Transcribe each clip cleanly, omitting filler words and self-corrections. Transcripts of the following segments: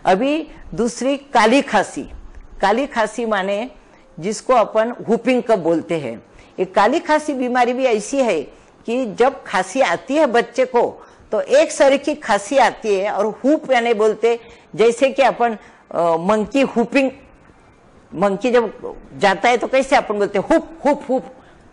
अभी दूसरी काली खांसी। काली खांसी माने जिसको अपन हुपिंग कफ बोलते हैं। ये काली खांसी बीमारी भी ऐसी है कि जब खांसी आती है बच्चे को तो एक सर की खांसी आती है और हुप यानी बोलते जैसे कि अपन मंकी हुपिंग, मंकी जब जाता है तो कैसे अपन बोलते हुप हुप हुप,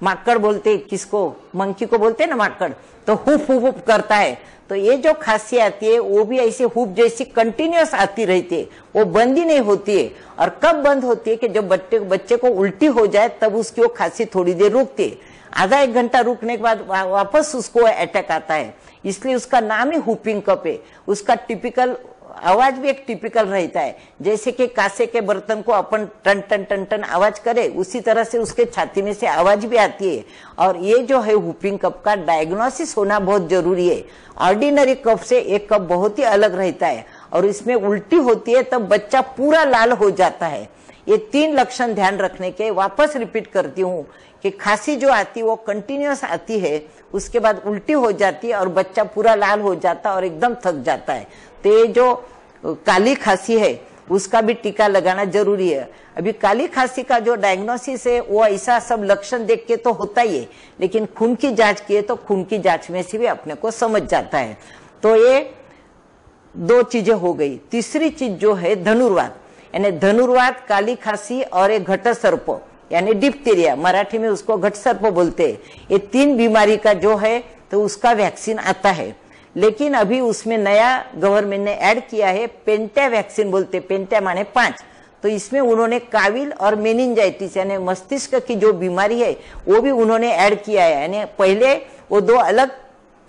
माकड़ बोलते किसको, मंकी को बोलते ना माकड़, तो हुप हुप हुप करता है। तो ये जो खांसी आती है वो भी ऐसे हुप जैसी कंटिन्यूअस आती रहती है, वो बंद ही नहीं होती है। और कब बंद होती है कि जब बच्चे को उल्टी हो जाए तब उसकी वो खांसी थोड़ी देर रुकती है, आधा एक घंटा रुकने के बाद वापस उसको अटैक आता है, इसलिए उसका नाम ही हुपिंग कफ है। उसका टिपिकल आवाज भी एक टिपिकल रहता है, जैसे कि कांसे के बर्तन को अपन टन टन टन टन आवाज करे उसी तरह से उसके छाती में से आवाज भी आती है। और ये जो है हुपिंग कफ का डायग्नोसिस होना बहुत जरूरी है। ऑर्डिनरी कफ से एक कफ बहुत ही अलग रहता है और इसमें उल्टी होती है तब बच्चा पूरा लाल हो जाता है। ये 3 लक्षण ध्यान रखने के, वापस रिपीट करती हूँ कि खांसी जो आती है वो कंटिन्यूअस आती है, उसके बाद उल्टी हो जाती है और बच्चा पूरा लाल हो जाता है और एकदम थक जाता है। तो ये जो काली खांसी है उसका भी टीका लगाना जरूरी है। अभी काली खांसी का जो डायग्नोसिस है वो ऐसा सब लक्षण देख के तो होता ही है, लेकिन खून की जांच किए तो खून की जांच में से भी अपने को समझ जाता है। तो ये 2 चीजें हो गई। तीसरी चीज जो है धनुर्वात, यानी धनुर्वात, काली खांसी और एक घट सर्प यानी डिप्थीरिया, मराठी में उसको घट सर्प बोलते हैं। ये 3 बीमारी का जो है तो उसका वैक्सीन आता है, लेकिन अभी उसमें नया गवर्नमेंट ने ऐड किया है पेंटा वैक्सीन बोलते, पेंटा माने 5। तो इसमें उन्होंने काविल और मेनिंजाइटिस यानी मस्तिष्क की जो बीमारी है वो भी उन्होंने ऐड किया है। यानी पहले वो 2 अलग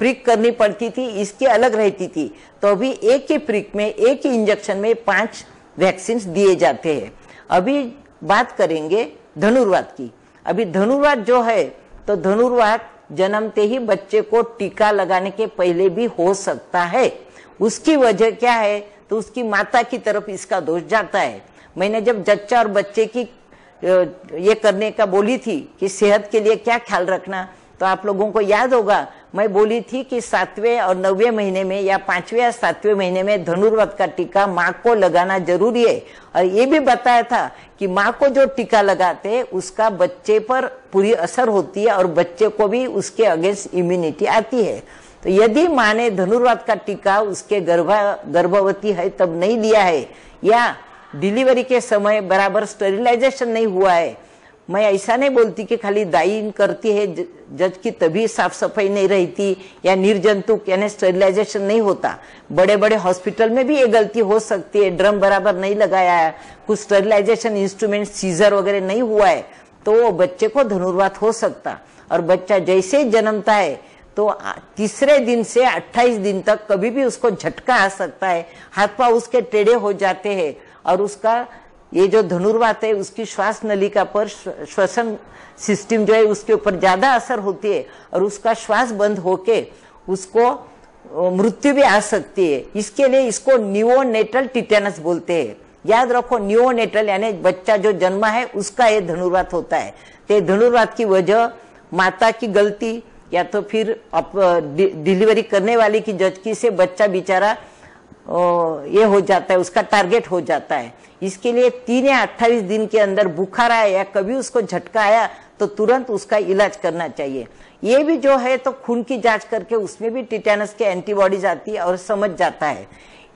प्रिक करनी पड़ती थी, इसकी अलग रहती थी, तो अभी एक ही प्रिक में, एक ही इंजेक्शन में 5 वैक्सीन दिए जाते हैं। अभी बात करेंगे धनुर्वात की। अभी धनुर्वात जो है तो धनुर्वात जन्मते ही बच्चे को टीका लगाने के पहले भी हो सकता है। उसकी वजह क्या है तो उसकी माता की तरफ इसका दोष जाता है। मैंने जब जच्चा और बच्चे की ये करने का बोली थी कि सेहत के लिए क्या ख्याल रखना, तो आप लोगों को याद होगा मैं बोली थी कि 7वें और 9वें महीने में या 5वें या 7वें महीने में धनुर्वात का टीका माँ को लगाना जरूरी है। और ये भी बताया था कि माँ को जो टीका लगाते हैं उसका बच्चे पर पूरी असर होती है और बच्चे को भी उसके अगेंस्ट इम्यूनिटी आती है। तो यदि माँ ने धनुर्वात का टीका उसके गर्भवती है तब नहीं लिया है या डिलीवरी के समय बराबर स्टेरिलाइजेशन नहीं हुआ है, मैं ऐसा नहीं बोलती कि खाली दाई करती है जज की तभी साफ सफाई नहीं रहती या निर्जंतुक यानी स्टेरिलाइजेशन नहीं होता। बड़े बड़े हॉस्पिटल में भी ये गलती हो सकती है, ड्रम बराबर नहीं लगाया है, कुछ स्टेरिलाइजेशन इंस्ट्रूमेंट सीजर वगैरह नहीं हुआ है, तो वो बच्चे को धनुर्वात हो सकता। और बच्चा जैसे ही जन्मता है तो 3रे दिन से 28 दिन तक कभी भी उसको झटका आ सकता है, हाथ पांव उसके टेढ़े हो जाते हैं और उसका ये जो धनुर्वात है उसकी श्वास नलिका पर, श्वसन सिस्टम जो है उसके ऊपर ज्यादा असर होती है और उसका श्वास बंद होके उसको मृत्यु भी आ सकती है। इसके लिए इसको नियोनेटल टिटेनस बोलते हैं। याद रखो, नियोनेटल यानी बच्चा जो जन्मा है उसका ये धनुर्वात होता है। तो धनुर्वात की वजह माता की गलती या तो फिर डिलीवरी करने वाले की झटकी से बच्चा बेचारा ये हो जाता है, उसका टारगेट हो जाता है। इसके लिए 3 या 28 दिन के अंदर बुखार आया या कभी उसको झटका आया तो तुरंत उसका इलाज करना चाहिए। ये भी जो है तो खून की जांच करके उसमें भी टिटेनस के एंटीबॉडीज आती है और समझ जाता है।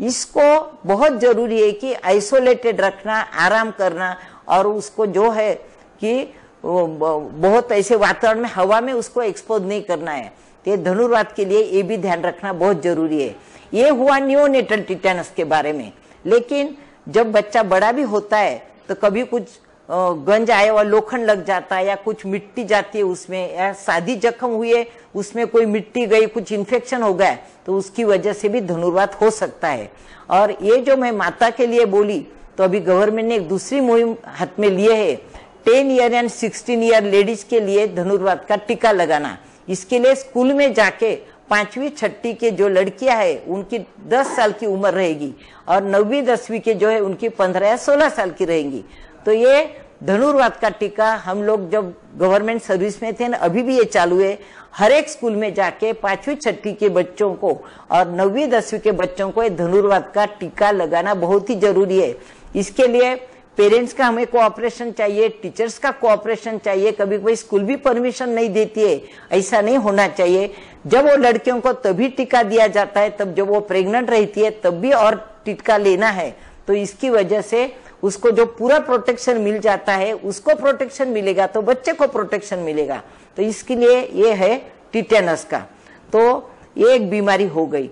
इसको बहुत जरूरी है कि आइसोलेटेड रखना, आराम करना और उसको जो है कि बहुत ऐसे वातावरण में, हवा में उसको एक्सपोज नहीं करना है। तो धनुर्वात के लिए ये भी ध्यान रखना बहुत जरूरी है। ये हुआ नियोनेटल टिटेनस के बारे में। लेकिन जब बच्चा बड़ा भी होता है तो कभी कुछ गंज आया हुआ लोखंड लग जाता है या कुछ मिट्टी जाती है उसमें, या शादी जख्म हुई है उसमें कोई मिट्टी गई, कुछ इन्फेक्शन हो गया, तो उसकी वजह से भी धनुर्वात हो सकता है। और ये जो मैं माता के लिए बोली तो अभी गवर्नमेंट ने एक दूसरी मुहिम हाथ में लिए है, 10 ईयर एंड 16 ईयर लेडीज के लिए धनुर्वात का टीका लगाना। इसके लिए स्कूल में जाके 5वीं 6ठी के जो लड़कियां है उनकी 10 साल की उम्र रहेगी और 9वीं 10वीं के जो है उनकी 15 या 16 साल की रहेंगी। तो ये धनुर्वात का टीका हम लोग जब गवर्नमेंट सर्विस में थे ना, अभी भी ये चालू है। हर एक स्कूल में जाके 5वीं 6वीं के बच्चों को और 9वीं 10वीं के बच्चों को ये धनुर्वात का टीका लगाना बहुत ही जरूरी है। इसके लिए पेरेंट्स का हमें कोऑपरेशन चाहिए, टीचर्स का कोऑपरेशन चाहिए। कभी कोई स्कूल भी परमिशन नहीं देती है, ऐसा नहीं होना चाहिए। जब वो लड़कियों को तभी टीका दिया जाता है, तब जब वो प्रेग्नेंट रहती है तब भी और टीका लेना है। तो इसकी वजह से उसको जो पूरा प्रोटेक्शन मिल जाता है, उसको प्रोटेक्शन मिलेगा तो बच्चे को प्रोटेक्शन मिलेगा। तो इसके लिए ये है टिटेनस का। तो ये एक बीमारी हो गई।